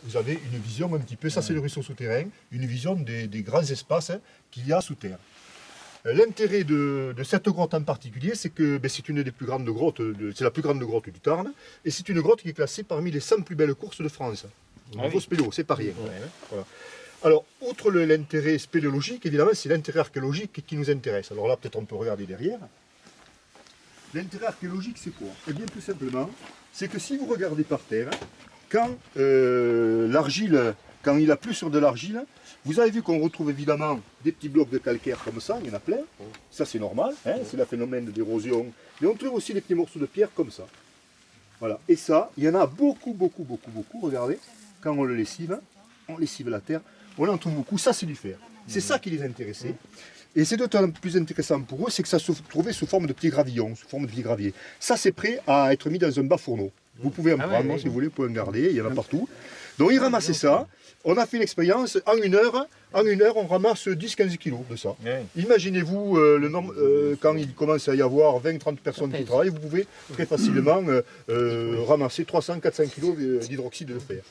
vous avez une vision un petit peu, ça c'est le ruisseau souterrain, une vision des grands espaces qu'il y a sous terre. L'intérêt de cette grotte en particulier, c'est que c'est une des plus grandes grottes, c'est la plus grande grotte du Tarn, et c'est une grotte qui est classée parmi les 100 plus belles courses de France. Au niveau spéléo, c'est pas rien. Voilà. Alors, outre l'intérêt spéléologique, évidemment, c'est l'intérêt archéologique qui nous intéresse. Alors là, peut-être on peut regarder derrière. L'intérêt archéologique, c'est quoi? Eh bien, tout simplement, c'est que si vous regardez par terre, quand l'argile, quand il a plu sur de l'argile, vous avez vu qu'on retrouve évidemment des petits blocs de calcaire comme ça, il y en a plein. Ça, c'est normal, hein, c'est le phénomène d'érosion. Mais on trouve aussi des petits morceaux de pierre comme ça. Voilà. Et ça, il y en a beaucoup, beaucoup, beaucoup, beaucoup. Regardez, quand on lessive la terre, on en trouve beaucoup. Ça, c'est du fer. C'est ça qui les intéressait. Et c'est d'autant plus intéressant pour eux, c'est que ça se trouvait sous forme de petits gravillons, sous forme de petits graviers. Ça, c'est prêt à être mis dans un bas fourneau. Vous pouvez en prendre, si vous voulez, vous pouvez en garder, il y en a partout. Donc ils ramassaient ça, on a fait l'expérience, en une heure, on ramasse 10-15 kilos de ça. Imaginez-vous le nombre, quand il commence à y avoir 20-30 personnes qui travaillent, vous pouvez très facilement ramasser 300-400 kilos d'hydroxyde de fer.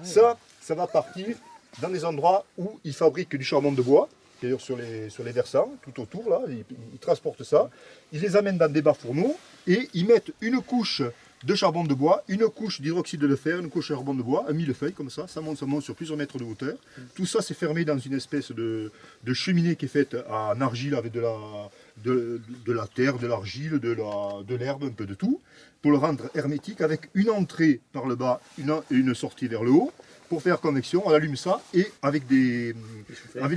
Ça va partir dans des endroits où ils fabriquent du charbon de bois, c'est-à-dire sur les versants, tout autour, là, ils transportent ça, ils les amènent dans des bas fourneaux et ils mettent une couche de charbon de bois, une couche d'hydroxyde de fer, une couche de charbon de bois, un millefeuille comme ça monte sur plusieurs mètres de hauteur. Tout ça c'est fermé dans une espèce de cheminée qui est faite en argile avec de la terre, de l'argile, de l'herbe, un peu de tout, pour le rendre hermétique avec une entrée par le bas et une sortie vers le haut. Pour faire convection, on allume ça et avec des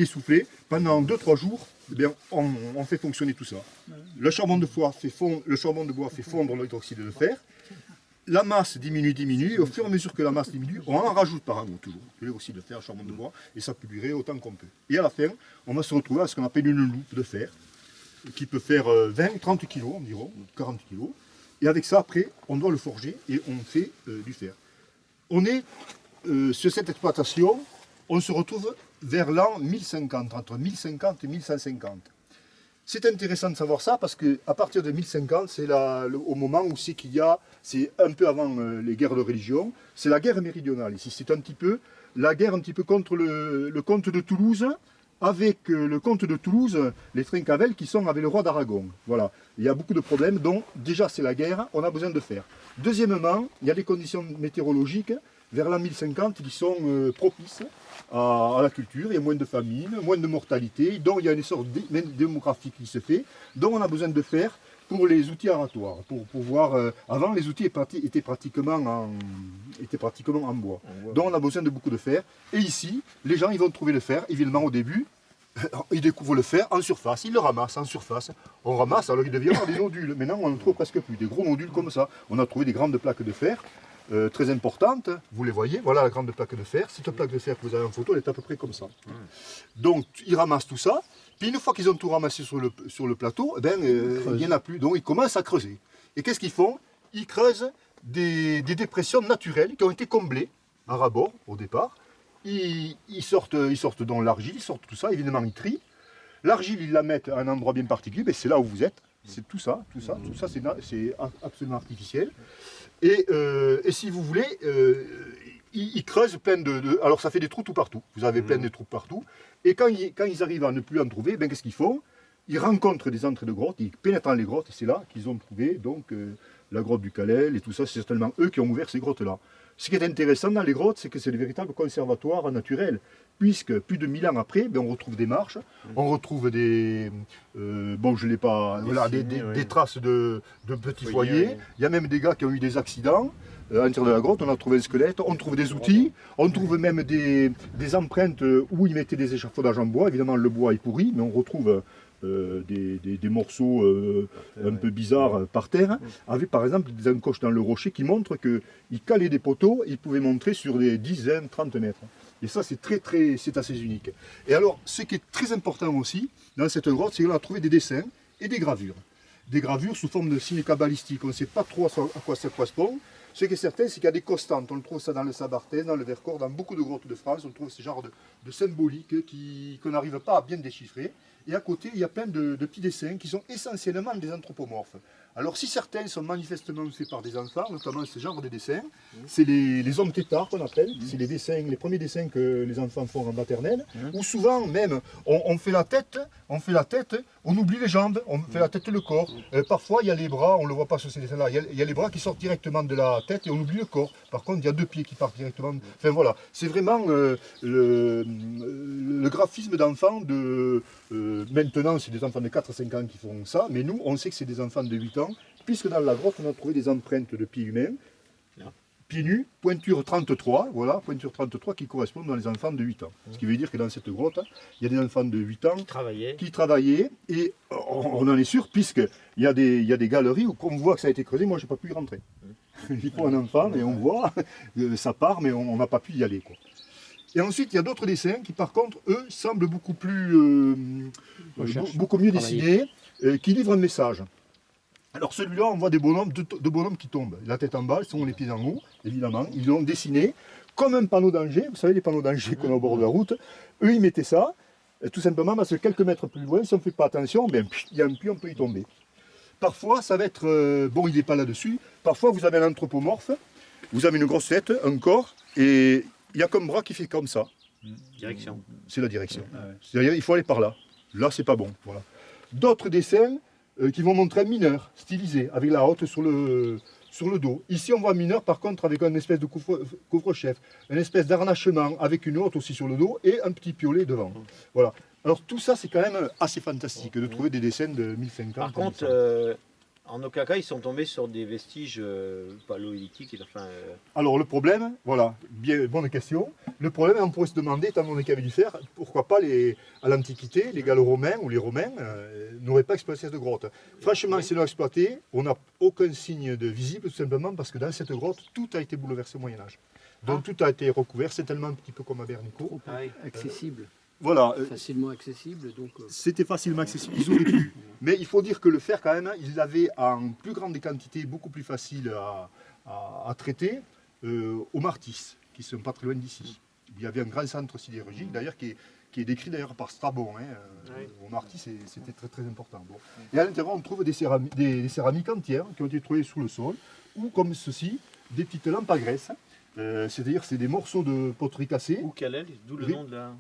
soufflets, pendant 2-3 jours, eh bien, on fait fonctionner tout ça. Le charbon de bois fait fondre l'hydroxyde de fer. La masse diminue, et au fur et à mesure que la masse diminue, on en rajoute par an toujours, de l'hydroxyde de fer, le charbon de bois, et ça publierait autant qu'on peut. Et à la fin, on va se retrouver à ce qu'on appelle une loupe de fer, qui peut faire 20-30 kg environ, 40 kg. Et avec ça, après, on doit le forger et on fait du fer. On est sur cette exploitation, on se retrouve vers l'an 1050, entre 1050 et 1150. C'est intéressant de savoir ça parce qu'à partir de 1050, c'est au moment où c'est un peu avant les guerres de religion, c'est la guerre méridionale ici. C'est un petit peu la guerre contre le comte de Toulouse, avec le comte de Toulouse, les Trincavel qui sont avec le roi d'Aragon. Voilà, il y a beaucoup de problèmes, donc déjà c'est la guerre, on a besoin de fer. Deuxièmement, il y a des conditions météorologiques vers l'an 1050 qui sont propices à la culture, il y a moins de famine, moins de mortalité, donc il y a une sorte de démographique qui se fait, donc on a besoin de fer pour les outils aratoires, pour pouvoir... avant les outils étaient pratiquement en bois, donc on a besoin de beaucoup de fer, et ici, les gens ils vont trouver le fer, évidemment au début, ils découvrent le fer en surface, ils le ramassent en surface, on ramasse, alors il devient des nodules, maintenant on en trouve presque plus, des gros nodules comme ça, on a trouvé des grandes plaques de fer, très importante, vous les voyez, voilà la grande plaque de fer. Cette plaque de fer que vous avez en photo, elle est à peu près comme ça. Donc ils ramassent tout ça, puis une fois qu'ils ont tout ramassé sur le plateau, il n'y en a plus, donc ils commencent à creuser. Et qu'est-ce qu'ils font? Ils creusent des dépressions naturelles qui ont été comblées à rabord au départ. Ils sortent dans l'argile, ils sortent tout ça, évidemment ils trient. L'argile, ils la mettent à un endroit bien particulier, c'est là où vous êtes. C'est tout ça, c'est absolument artificiel. Et si vous voulez, ils creusent plein alors ça fait des trous tout partout. Vous avez plein de trous partout. Et quand ils arrivent à ne plus en trouver, qu'est-ce qu'ils font? Ils rencontrent des entrées de grottes, ils pénètrent dans les grottes, et c'est là qu'ils ont trouvé donc, la grotte du Calel et tout ça. C'est certainement eux qui ont ouvert ces grottes-là. Ce qui est intéressant dans les grottes, c'est que c'est des véritables conservatoires naturels, puisque plus de 1000 ans après, on retrouve des marches, on retrouve des traces de petits foyers. Il y a même des gars qui ont eu des accidents. À l'intérieur de la grotte, on a trouvé un squelette, on trouve des outils, on trouve même des empreintes où ils mettaient des échafaudages en bois. Évidemment, le bois est pourri, mais on retrouve des morceaux un peu bizarres par terre, avec par exemple des encoches dans le rocher qui montrent qu'ils calaient des poteaux et ils pouvaient montrer sur des dizaines, 30 mètres. Et ça, c'est assez unique. Et alors, ce qui est très important aussi dans cette grotte, c'est qu'on a trouvé des dessins et des gravures. Des gravures sous forme de signes cabalistiques. On ne sait pas trop à quoi ça correspond. Ce qui est certain, c'est qu'il y a des constantes. On trouve ça dans le Sabartais, dans le Vercors, dans beaucoup de grottes de France. On trouve ce genre de symbolique qu'on n'arrive pas à bien déchiffrer. Et à côté, il y a plein de petits dessins qui sont essentiellement des anthropomorphes. Alors si certains sont manifestement faits par des enfants, notamment ce genre de dessins, c'est les hommes têtards qu'on appelle, c'est les premiers dessins que les enfants font en maternelle, où souvent même on fait la tête, on oublie les jambes, on fait la tête et le corps. Parfois il y a les bras, on ne le voit pas sur ces dessins-là, il y a les bras qui sortent directement de la tête et on oublie le corps. Par contre il y a deux pieds qui partent directement. Enfin voilà, c'est vraiment le graphisme d'enfants de... maintenant c'est des enfants de 4 à 5 ans qui font ça, mais nous on sait que c'est des enfants de 8 ans, puisque dans la grotte on a trouvé des empreintes de pieds humains, pieds nus, pointure 33, voilà, pointure 33 qui correspondent dans les enfants de 8 ans. Ce qui veut dire que dans cette grotte, il y a des enfants de 8 ans qui travaillaient, et on en est sûr, puisqu'il y a des galeries où on voit que ça a été creusé, moi je n'ai pas pu y rentrer. Il faut un enfant et on voit, ça part, mais on n'a pas pu y aller, quoi. Et ensuite, il y a d'autres dessins qui, par contre, eux, semblent beaucoup mieux dessinés, qui livrent un message. Alors celui-là, on voit deux bonhommes qui tombent. La tête en bas, ils sont les pieds en haut, évidemment. Ils l'ont dessiné comme un panneau danger. Vous savez, les panneaux danger qu'on a au bord de la route. Eux, ils mettaient ça, tout simplement parce que quelques mètres plus loin, si on ne fait pas attention, ben, il y a un puits, on peut y tomber. Parfois, ça va être... bon, il n'est pas là-dessus. Parfois, vous avez un anthropomorphe, vous avez une grosse tête, un corps, et... il n'y a qu'un bras qui fait comme ça. Direction. C'est la direction. C'est-à-dire il faut aller par là. Là, c'est pas bon. Voilà. D'autres dessins qui vont montrer un mineur stylisé, avec la haute sur le dos. Ici, on voit un mineur, par contre, avec une espèce de couvre-chef, une espèce d'harnachement, avec une haute aussi sur le dos, et un petit piolet devant. Voilà. Alors tout ça, c'est quand même assez fantastique, de trouver des dessins de 1050. Par contre, en aucun cas, ils sont tombés sur des vestiges paléolithiques. Enfin, Alors le problème, voilà, bien bonne question. Le problème, on pourrait se demander, étant donné qu'il y avait du fer, pourquoi pas à l'Antiquité, les Gallo-Romains ou les Romains n'auraient pas exploité cette grotte. Franchement, s'ils l'ont exploité, on n'a aucun signe de visible, tout simplement parce que dans cette grotte, tout a été bouleversé au Moyen-Âge. Donc tout a été recouvert, c'est tellement un petit peu comme à Bernico. Accessible. Voilà. Facilement accessible. C'était facilement accessible, ils auraient pu. Mais il faut dire que le fer, quand même, ils l'avaient en plus grande quantité, beaucoup plus facile à traiter, au Martis, qui ne sont pas très loin d'ici. Il y avait un grand centre sidérurgique, d'ailleurs, qui est décrit d'ailleurs par Strabon. Au Martis, c'était très très important. Bon. Et à l'intérieur, on trouve des céramiques entières qui ont été trouvées sous le sol, ou comme ceci, des petites lampes à graisse. C'est-à-dire, c'est des morceaux de poterie cassée. ou Calais, d'où le nom de la...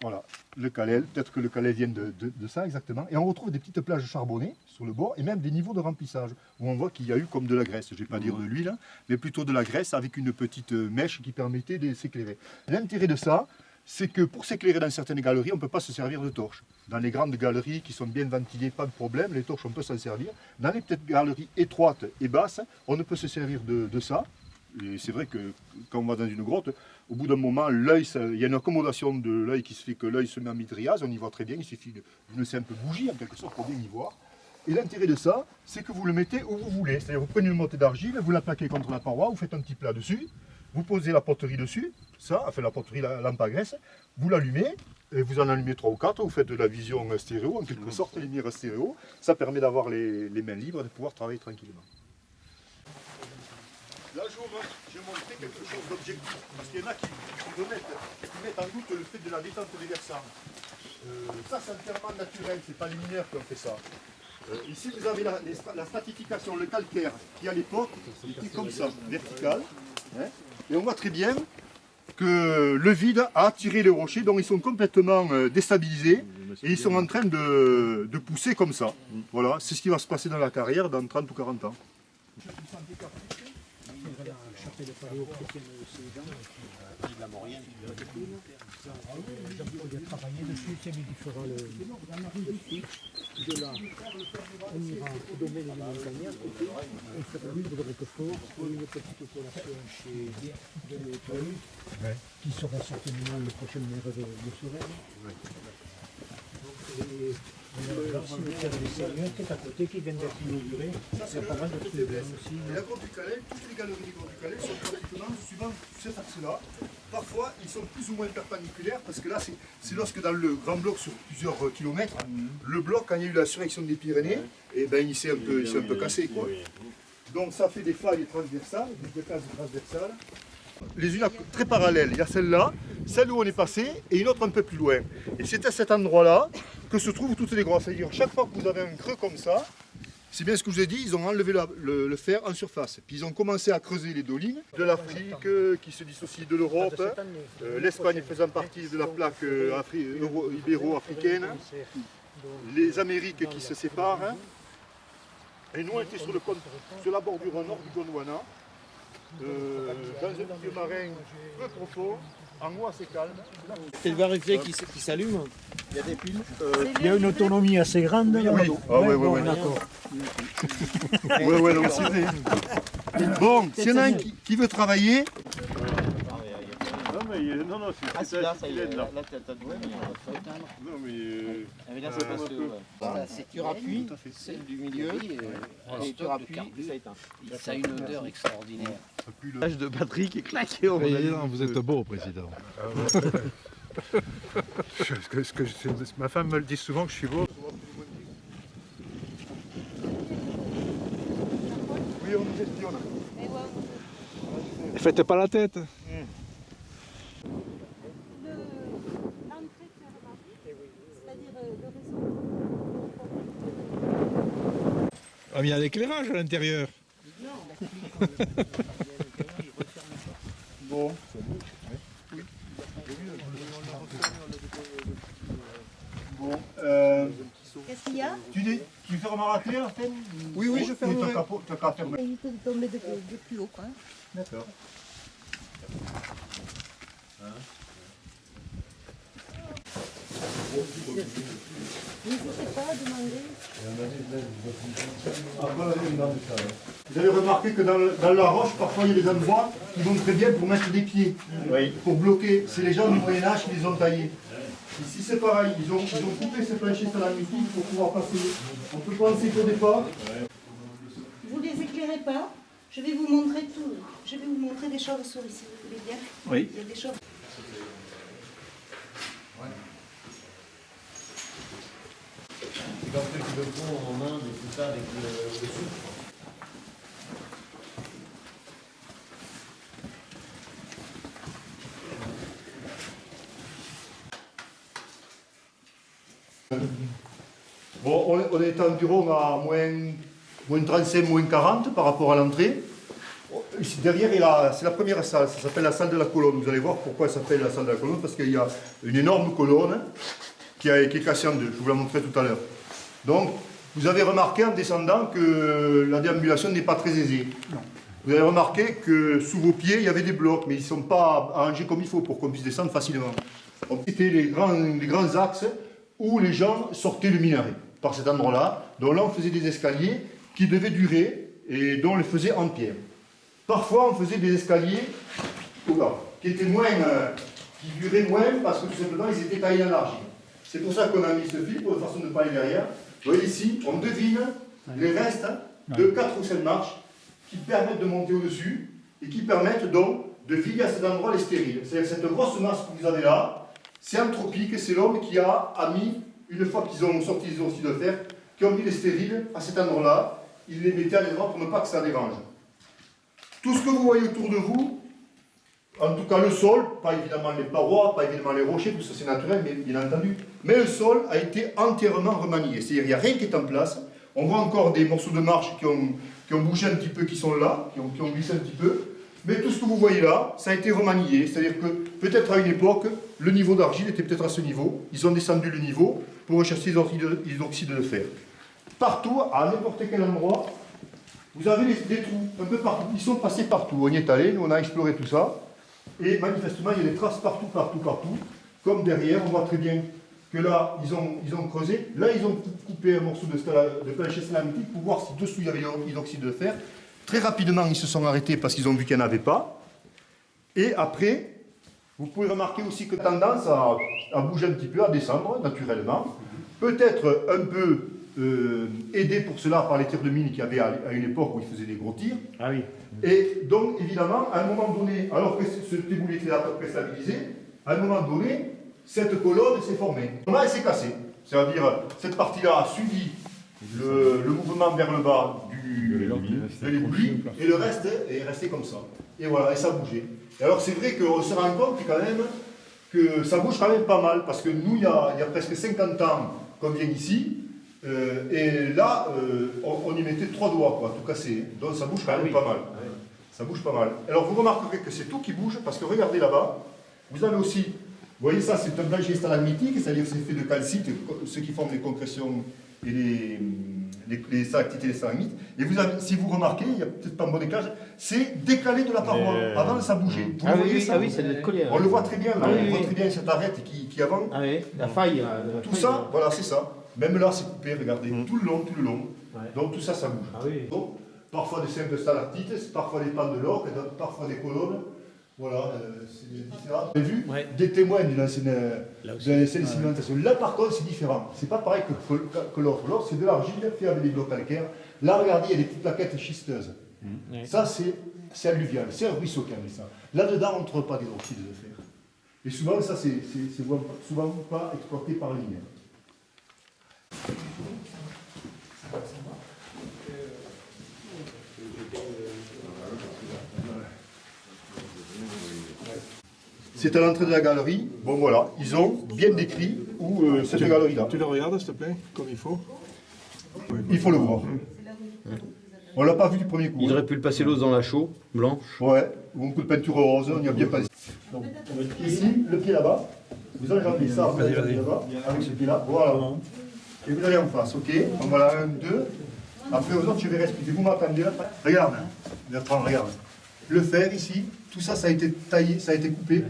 Voilà, le Calais, peut-être que le Calais vient de ça exactement. Et on retrouve des petites plages charbonnées sur le bord et même des niveaux de remplissage où on voit qu'il y a eu comme de la graisse. Je ne vais pas dire de l'huile, mais plutôt de la graisse avec une petite mèche qui permettait de s'éclairer. L'intérêt de ça, c'est que pour s'éclairer dans certaines galeries, on ne peut pas se servir de torches. Dans les grandes galeries qui sont bien ventilées, pas de problème, les torches, on peut s'en servir. Dans les petites galeries étroites et basses, on ne peut se servir de ça. Et c'est vrai que quand on va dans une grotte, au bout d'un moment, l'œil, il y a une accommodation de l'œil qui se fait que l'œil se met en midriase, on y voit très bien, il suffit d'une simple bougie en quelque sorte pour bien y voir. Et l'intérêt de ça, c'est que vous le mettez où vous voulez. C'est-à-dire vous prenez une montée d'argile, vous la plaquez contre la paroi, vous faites un petit plat dessus, vous posez la poterie dessus, la poterie, la lampe à graisse, vous l'allumez, et vous en allumez 3 ou 4, vous faites de la vision stéréo, en quelque sorte, les lumières stéréo. Ça permet d'avoir les mains libres et de pouvoir travailler tranquillement. Là, je vais montrer quelque chose d'objectif, parce qu'il y en a qui mettent en doute le fait de la détente des versants. Ça, c'est entièrement naturel, ce n'est pas les mineurs qui ont fait ça. Ici, vous avez la stratification, le calcaire, qui à l'époque était comme ça, vertical. Et on voit très bien que le vide a attiré les rochers, donc ils sont complètement déstabilisés, et ils sont en train de pousser comme ça. Voilà, c'est ce qui va se passer dans la carrière dans 30 ou 40 ans. de paléo-chrétienne de la Maurienne. Jean-Paul a travaillé dessus, c'est lui qui fera le pitch. De là, on ira au domaine de montagnard, on fera l'huile de Roquefort et une petite collation chez de Paul, qui sera certainement le prochain maire de Sorel. Le cimetière des Seigneurs qui est à côté, qui vient d'être inauguré, c'est pas mal de trucs aussi. Et la grotte du Calais, toutes les galeries du grotte du Calais sont pratiquement suivant cet axe-là. Parfois, ils sont plus ou moins perpendiculaires, parce que là, c'est lorsque dans le grand bloc sur plusieurs kilomètres, le bloc, quand il y a eu la surrection des Pyrénées, et ben, il s'est un peu cassé, quoi. Donc ça fait des failles transversales, des cases transversales. Les unes très parallèles, il y a celle-là, celle où on est passé, et une autre un peu plus loin. Et c'est à cet endroit-là que se trouvent toutes les grottes. C'est-à-dire chaque fois que vous avez un creux comme ça, C'est bien ce que je vous ai dit, ils ont enlevé le fer en surface. Puis ils ont commencé à creuser les dolines de l'Afrique qui se dissocient de l'Europe, l'Espagne faisant partie de la plaque ibéro-africaine, les Amériques qui se séparent. Et nous on était sur la bordure nord du Gondwana, dans un milieu marin peu profond, en eau assez calme. C'est le vérifier qui s'allume. Il y a des piles. Il y a une autonomie assez grande. Oui, oui, d'accord. Oui, non, c'est vrai. Bon, s'il y en a un qui veut travailler. Non, c'est Ah, c'est là, ça y est. Là, t'as doué, mais faut éteindre. Non, mais. Ah, mais là, c'est parce que. Voilà, c'est tu rappuies, celle du milieu, et tu rappuies, ça éteint. Ça a une odeur extraordinaire. L'âge de Patrick est claqué au Vous êtes beau, président. Ma femme me le dit souvent que je suis beau. Oui, on nous espionne. Faites pas la tête. L'entrée qui est c'est-à-dire le réseau. Ah, mais il y a l'éclairage à l'intérieur. Bon, bon, Qu'est-ce qu'il y a? tu fais remarquer la fin? Oui, je fermerai. T'as qu'à fermer. Éviter de tomber de plus haut, quoi. D'accord. N'hésitez pas à demander. Vous avez remarqué que dans la roche, parfois il y a des endroits qui vont très bien pour mettre des pieds, pour bloquer. C'est les gens du Moyen-Âge qui les ont taillés. Ici c'est pareil, ils ont coupé ces planchers stalagmitiques pour pouvoir passer. On peut penser qu'au départ. Vous les éclairez pas. Je vais vous montrer tout. Je vais vous montrer des chauves-souris si vous voulez bien. Oui. Il y a des chauves. C'est comme ceux qui le font en Inde et tout ça avec le sucre. Bon, on est environ à moins 35, moins 40 par rapport à l'entrée. Ici, derrière, c'est la première salle, ça s'appelle la salle de la colonne. Vous allez voir pourquoi ça s'appelle la salle de la colonne, parce qu'il y a une énorme colonne qui est cassée en deux. Je vous la montrerai tout à l'heure. Donc, vous avez remarqué en descendant que la déambulation n'est pas très aisée. Non. Vous avez remarqué que sous vos pieds, il y avait des blocs, mais ils ne sont pas arrangés comme il faut pour qu'on puisse descendre facilement. Donc, c'était les grands axes où les gens sortaient le minaret, par cet endroit-là. Donc là, on faisait des escaliers qui devaient durer et dont on les faisait en pierre. Parfois, on faisait des escaliers qui étaient qui duraient moins parce que tout simplement, ils étaient taillés en argile. C'est pour ça qu'on a mis ce fil, pour de façon de ne pas aller derrière. Vous voyez ici, on devine les restes de 4 ou 5 marches qui permettent de monter au-dessus et qui permettent donc de vider à cet endroit les stériles. C'est-à-dire cette grosse masse que vous avez là, c'est anthropique, c'est l'homme qui a mis, une fois qu'ils ont sorti les oxydes de fer, qui ont mis les stériles à cet endroit-là, ils les mettaient à l'endroit pour ne pas que ça dérange. Tout ce que vous voyez autour de vous, en tout cas le sol, pas évidemment les parois, pas évidemment les rochers, tout ça c'est naturel, mais bien entendu, mais le sol a été entièrement remanié. C'est-à-dire qu'il n'y a rien qui est en place. On voit encore des morceaux de marche qui ont bougé un petit peu, qui sont là, qui ont glissé un petit peu. Mais tout ce que vous voyez là, ça a été remanié. C'est-à-dire que peut-être à une époque, le niveau d'argile était peut-être à ce niveau. Ils ont descendu le niveau pour rechercher les oxydes de fer. Partout, à n'importe quel endroit, vous avez des trous un peu partout. Ils sont passés partout. On y est allé, nous on a exploré tout ça. Et manifestement, il y a des traces partout. Comme derrière, on voit très bien que là, ils ont creusé. Là, ils ont coupé un morceau de plancher stalagmitique pour voir si dessous il y avait l'oxyde de fer. Très rapidement, ils se sont arrêtés parce qu'ils ont vu qu'il n'y en avait pas. Et après, vous pouvez remarquer aussi que tendance à bouger un petit peu, à descendre naturellement. Peut-être un peu aidé pour cela par les tirs de mine qu'il y avait à une époque où ils faisaient des gros tirs. Ah oui. Et donc, évidemment, à un moment donné, alors que ce éboulé était à peu près stabilisé, à un moment donné, cette colonne s'est formée. Là, elle s'est cassée. C'est-à-dire, cette partie-là a suivi le mouvement vers le bas de l'ébouli, et le reste est resté comme ça. Et voilà, et ça bougeait. Et alors, c'est vrai qu'on se rend compte quand même que ça bouge quand même pas mal, parce que nous, il y a presque 50 ans qu'on vient ici, Et là, on y mettait 3 doigts, quoi, tout cassé. Donc ça bouge quand même pas mal. Ça bouge pas mal. Alors vous remarquerez que c'est tout qui bouge, parce que regardez là-bas, vous avez aussi, vous voyez ça, c'est un plancher stalagmitique, c'est-à-dire que c'est fait de calcite, ceux qui forment les concrétions et les stalactites et les stalagmites. Et vous avez, si vous remarquez, il n'y a peut-être pas un bon éclairage, c'est décalé de la paroi. Avant, ça bougeait. Vous le voyez, ça, ça doit être collé. on le voit très bien, là, Ah, on oui, voit oui. très bien cette arête qui avance. Ah oui, la faille. Tout ça, voilà, c'est ça. Même là, c'est coupé, regardez, tout le long, tout le long. Ouais. Donc tout ça, ça bouge. Ah oui. Donc, parfois des simples stalactites, parfois des pans de l'or, parfois des colonnes. Voilà, c'est différent. Vous avez vu Ouais. des témoins d'une ancienne Là aussi. cimentation. Là, par contre, c'est différent. C'est pas pareil que l'autre. L'autre, c'est de l'argile fait avec des blocs calcaires. Là, regardez, il y a des petites plaquettes schisteuses. Ouais. Ça, c'est alluvial, c'est un ruisseau qui a mis ça. Là-dedans, on ne trouve pas d'hydroxyde de fer. Et souvent, ça, c'est souvent pas exploité par les minières. C'est à l'entrée de la galerie. Bon voilà, ils ont bien décrit où cette galerie-là. Tu le regardes, s'il te plaît, comme il faut. Il faut le voir. On l'a pas vu du premier coup. Il aurait pu le passer l'os dans la chaux, blanche. Ouais, ou un coup de peinture rose, on y a bien passé. Donc, ici, le pied là-bas. Vous enlevez ça, vous allez là-bas, avec ce pied-là. Voilà. Et vous allez en face, ok? Donc voilà, 1, 2. Après, aux autres, je vais expliquer. Vous m'entendez là? Regarde, Bertrand, regarde. Le fer ici, tout ça, ça a été taillé, ça a été coupé.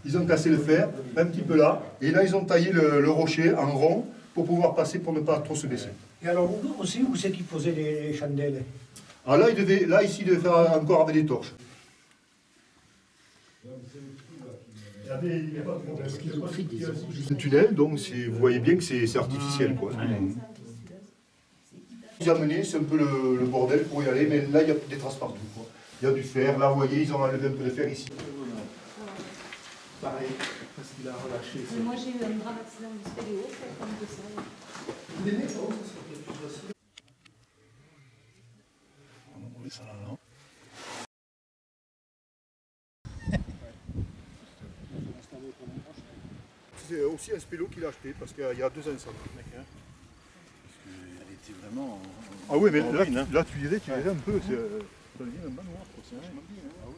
Ils ont cassé le fer, un petit peu là. Et là, ils ont taillé le rocher en rond pour pouvoir passer, pour ne pas trop se baisser. Et alors, vous aussi, où c'est qu'ils posaient les chandelles? Alors là, ici, il devait faire encore avec des torches. Le tunnel, donc vous voyez bien que c'est artificiel, quoi. Vous amenez, c'est un peu le bordel pour y aller, mais là, il y a des traces partout, quoi. Il y a du fer, là, vous voyez, ils ont enlevé un peu de fer ici. Pareil, parce qu'il a relâché. Moi, j'ai eu un grave accident de spéléo, c'est comme de ça. C'est aussi un spélo qu'il a acheté, parce qu'il y a 2 ans ça. Elle était vraiment. Ah oui, mais là tu dirais un peu, c'est ça devient un manoir, quoi. C'est vachement bien, hein. Ah oui,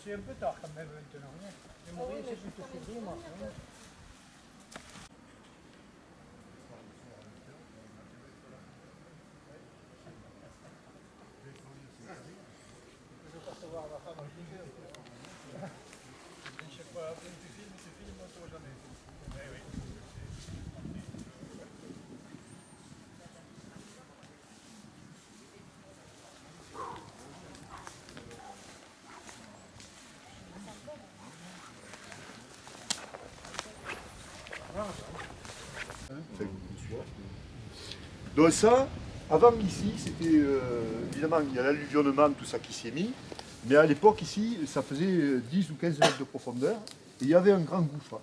C'est un peu tard quand même maintenant. Mais Maurice, c'est plutôt février, mars. Donc ça, avant ici, c'était évidemment, il y a l'alluvionnement, tout ça qui s'y est mis, mais à l'époque ici, ça faisait 10 ou 15 mètres de profondeur, et il y avait un grand gouffre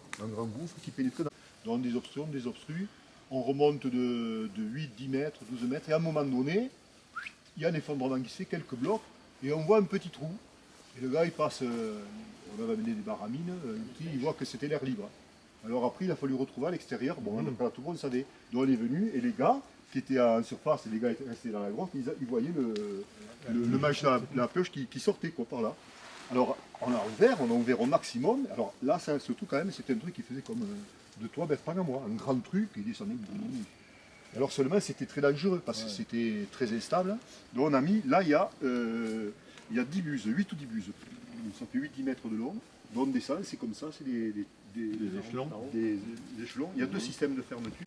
qui pénétrait dans des obstructions, des obstrues. On remonte de 8, 10 mètres, 12 mètres, et à un moment donné, il y a un effondrement qui se fait, quelques blocs, et on voit un petit trou. Et le gars, il passe, on avait amené des baramines, il voit que c'était l'air libre. Alors après, il a fallu retrouver à l'extérieur, bon, donc là, tout le monde savait d'où on est venu, et les gars qui étaient en surface, et les gars étaient restés dans la grotte, ils voyaient le match, la pioche qui sortait, quoi, par là. Alors, on a ouvert au maximum. Alors là, ça, surtout quand même, c'était un truc qui faisait comme de toi, Bertrand à moi, un grand truc qui descendait. Alors seulement, c'était très dangereux, parce que c'était très instable. Donc on a mis, là, il y a 10 buses, 8 ou 10 buses. Ça fait 8-10 mètres de long. Donc on descend, c'est comme ça, c'est des échelons. Des échelons. Il y a 2 systèmes de fermeture.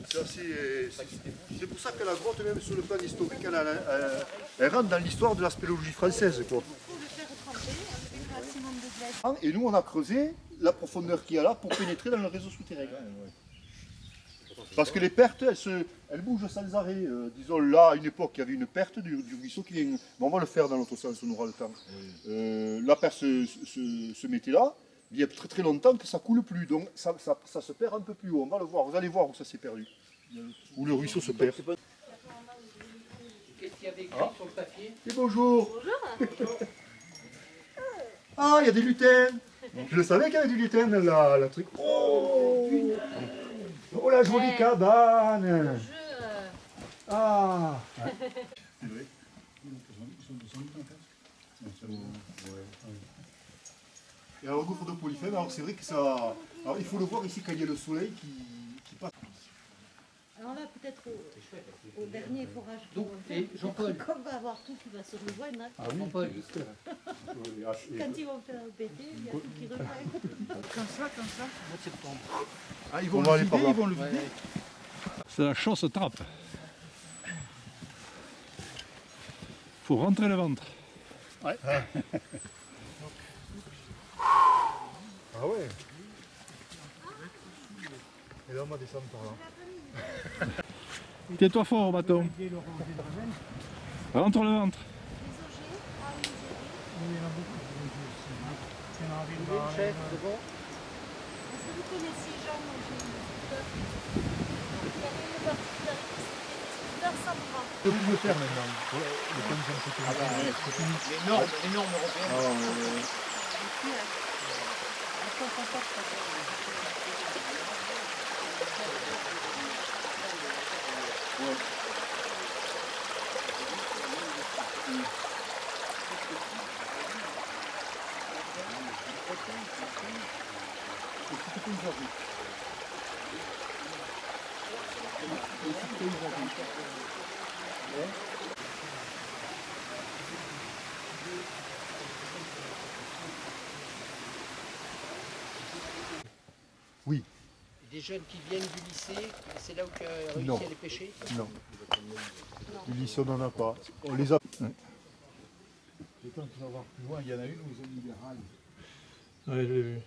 C'est pour ça que la grotte, même sur le plan historique, elle rentre dans l'histoire de la spéléologie française, quoi. Et nous, on a creusé la profondeur qu'il y a là pour pénétrer dans le réseau souterrain. Parce que les pertes, elles bougent sans arrêt. Disons, là, à une époque, il y avait une perte du ruisseau qui bon, on va le faire dans l'autre sens, on aura le temps. La perte se mettait là, il y a très très longtemps que ça coule plus, donc ça se perd un peu plus haut. On va le voir, vous allez voir où ça s'est perdu. Où le ruisseau se perd. Qu'est-ce qu'il y avait écrit sur le papier? Et bonjour. Ah, il y a des lutins. Je le savais qu'il y avait du lutin dans la truc. Oh, oh la jolie cabane. Ah. Et alors, le gouffre de Polyphème, alors c'est vrai que ça. Alors il faut le voir ici quand il y a le soleil qui passe. Alors là, peut-être au dernier forage. Donc, et Jean-Paul. Quand on va avoir tout qui va se rejoindre, hein, Ah oui. Jean-Paul. quand ils vont faire un pété, il y a tout qui rejoint. Comme ça. Mois de septembre. Ah, ils vont le vider, ils vont le Ouais, vider. ouais. C'est la chausse trappe. Faut rentrer le ventre. Ah ouais. Et là on va descendre par là. Tiens-toi fort au bâton. Rentre le ventre. Chef, c'est bon? Est-ce que vous connaissez Jean Que vous pouvez faire maintenant les conditions de sécurité. Les normes européennes. Oui. Des jeunes qui viennent du lycée, c'est là où tu as réussi Non. à les pêcher? Non. Du lycée, on n'en a pas. On les a. Et quand tu vas voir plus loin, il y en a une où ils ont mis des rails. Ouais, je l'ai vu.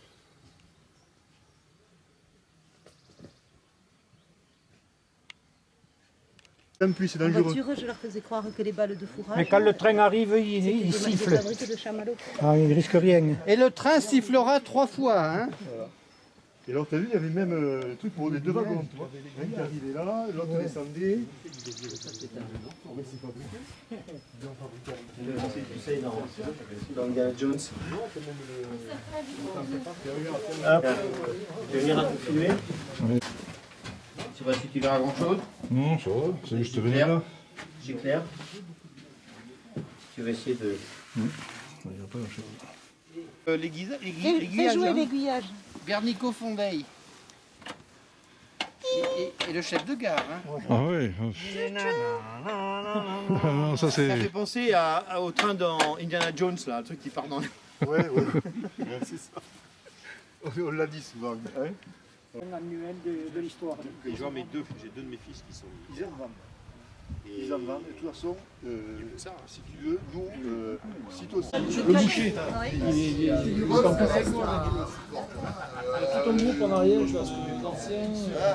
En plus, c'est En dangereux. voiture, je leur faisais croire que les balles de fourrage. Mais quand le train arrive, il c'était siffle. des fabriques de chamallows. Ah, il risque rien. Et le train sifflera 3 fois, hein? Et alors, t'as vu, il y avait même le truc pour les deux wagons, tu vois. Un qui arrivait là, l'autre descendait. Tu sais, dans Indiana Jones. Tu veux venir un peu filmer? Je sais pas si tu verras grand chose. Non, ça va, c'est juste venir Clair. là. C'est clair. Tu vas essayer de. Fais jouer l'aiguillage. Bernico Fondeil. Et le chef de gare, hein? Ah oui. Non, ça Ça fait c'est. penser au train dans Indiana Jones, là, le truc qui part dans les. Ouais, ouais. Ouais, c'est ça. On l'a dit souvent. Hein. Un annuel de l'histoire. J'ai deux de mes fils qui sont. Ils en vendent. Ils en vendent. Et de toute façon, si tu veux, nous, si toi aussi. Le boucher, tout un groupe en arrière, je pense que les anciens.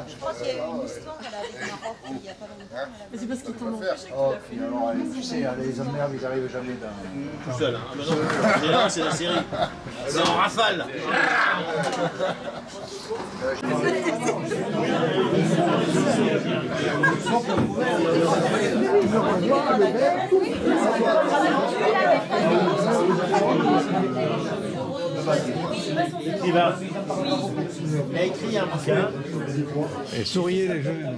Je crois qu'il y a eu une histoire là, avec Maroc il n'y a pas longtemps. Mais c'est parce qu'ils t'en ont Oh, puis alors, tu sais, les emmerdes, ils n'arrivent jamais dans. Tout seul, hein. Ah, bah non, en général, c'est la série. C'est en rafale. Il a écrit un bouquin. Et souriez les jeunes.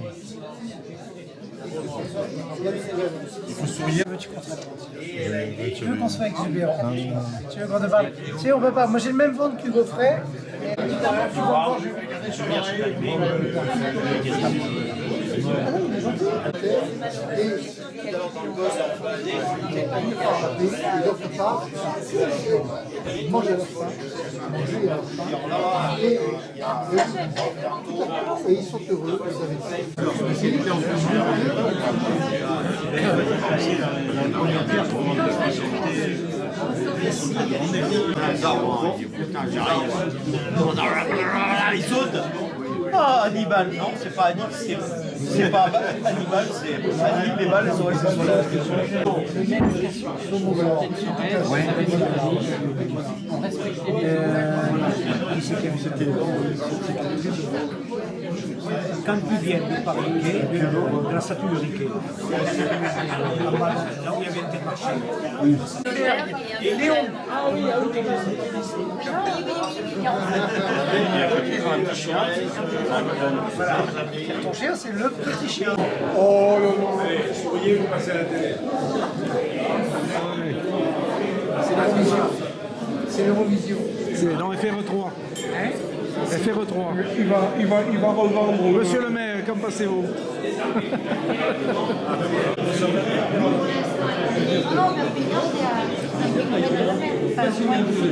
Tu veux qu'on se fait exubérant? Tu veux qu'on te parle? Tu sais, on peut pas. Moi, j'ai le même ventre qu'Hugo Frey. Et évidemment, tu vois, Et d'autre part, ils mangent à leur faim, manger à leur faim, et ils sont heureux, vous savez. Il saute. Ah, Hannibal, non, c'est pas Hannibal, c'est pas Hannibal, c'est Hannibal, les balles sont restées sur la. On respecte les sécurité. Quand tu viens de par Riquet, de la statue de Riquet, là où il y avait Intermarché. Et Léon. Ah oui, ah oui. Ils ont un petit chien. Ton chien, c'est le petit chien. Oh là là. Souriez, vous passez à la télé. C'est la vision. C'est l'Eurovision. C'est dans FR3. FR3. Il va revendre. Monsieur le maire, qu'en passez-vous? Non, Perpignan, c'est à 5 km de la mer. Enfin, moins d'ici.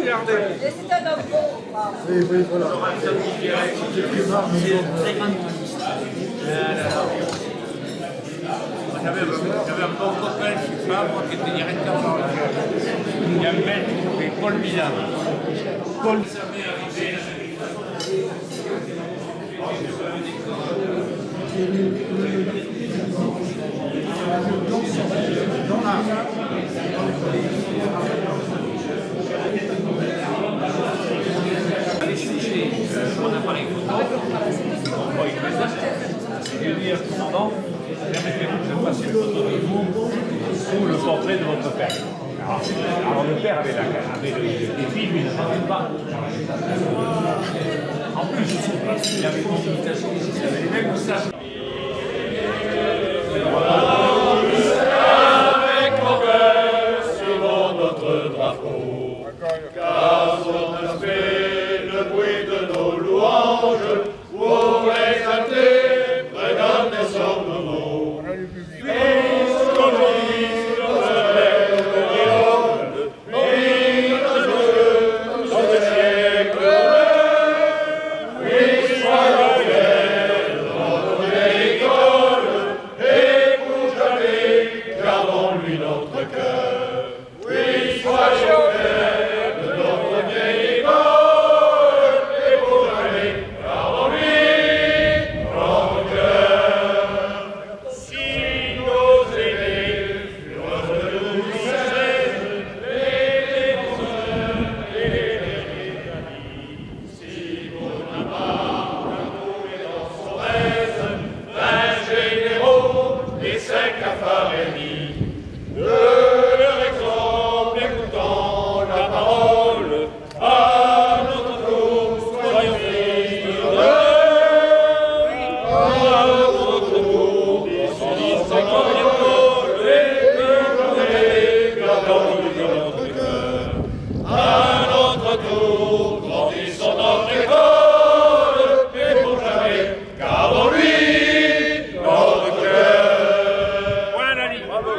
Alors que l'escale, elle est à 10h le matin. Oui, voilà. J'avais un bon copain, je suis femme, qui était directeur dans la il y a un mec qui s'appelait Paul Milan. Paul. On a parlé photo. Je lui ai dit, pardon, permettez-vous que je fasse une photo de vous sous le portrait de votre père. Alors le père avait des filles, mais il ne savait pas. En plus, il avait une imitation, il avait les mêmes moustaches. Avec mon cœur sur notre drapeau, car on a fait le bruit de nos louanges pour exalter près d'un des sommes mots. Voilà, Dani. Bravo.